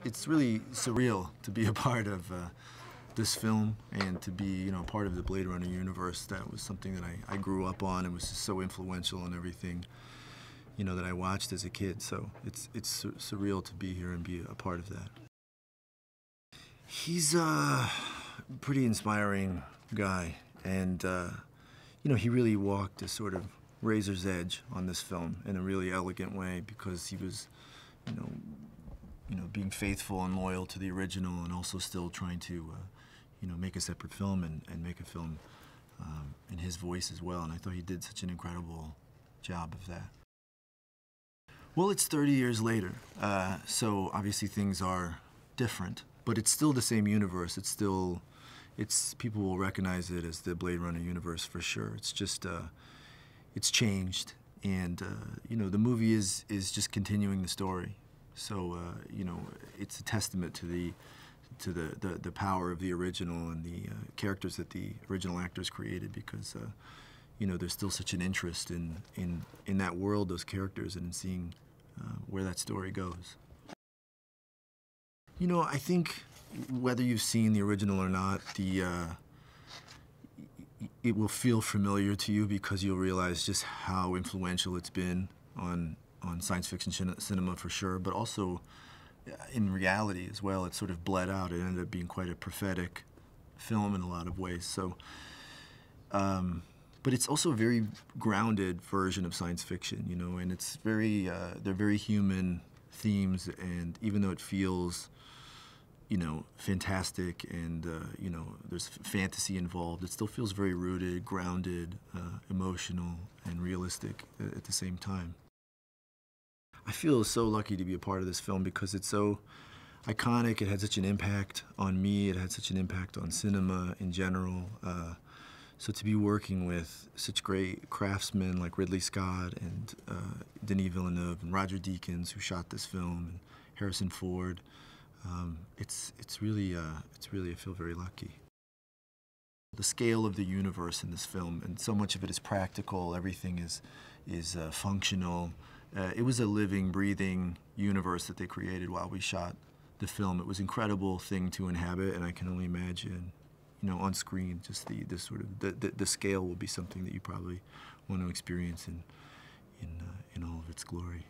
It's really surreal to be a part of this film and to be, part of the Blade Runner universe. That was something that I grew up on and was just so influential in everything, that I watched as a kid. So it's surreal to be here and be a part of that. He's a pretty inspiring guy, and he really walked a sort of razor's edge on this film in a really elegant way because he was, being faithful and loyal to the original and also still trying to, make a separate film and make a film in his voice as well. And I thought he did such an incredible job of that. Well, it's 30 years later, so obviously things are different, but it's still the same universe. People will recognize it as the Blade Runner universe for sure. It's just, it's changed, and the movie is just continuing the story. So it's a testament to the power of the original and the characters that the original actors created, because there's still such an interest in that world, those characters, and in seeing where that story goes. I think whether you've seen the original or not, it will feel familiar to you because you'll realize just how influential it's been on science fiction cinema for sure, but also in reality as well. It sort of bled out. It ended up being quite a prophetic film in a lot of ways. So, but it's also a very grounded version of science fiction, and it's they're very human themes, and even though it feels fantastic and, there's fantasy involved, it still feels very rooted, grounded, emotional, and realistic at the same time. I feel so lucky to be a part of this film because it's so iconic. It had such an impact on me. It had such an impact on cinema in general. So to be working with such great craftsmen like Ridley Scott and Denis Villeneuve and Roger Deakins, who shot this film, and Harrison Ford, it's really I feel very lucky. The scale of the universe in this film, and so much of it is practical. Everything is functional. It was a living, breathing universe that they created while we shot the film. It was an incredible thing to inhabit, and I can only imagine, on screen, just the scale will be something that you probably want to experience in all of its glory.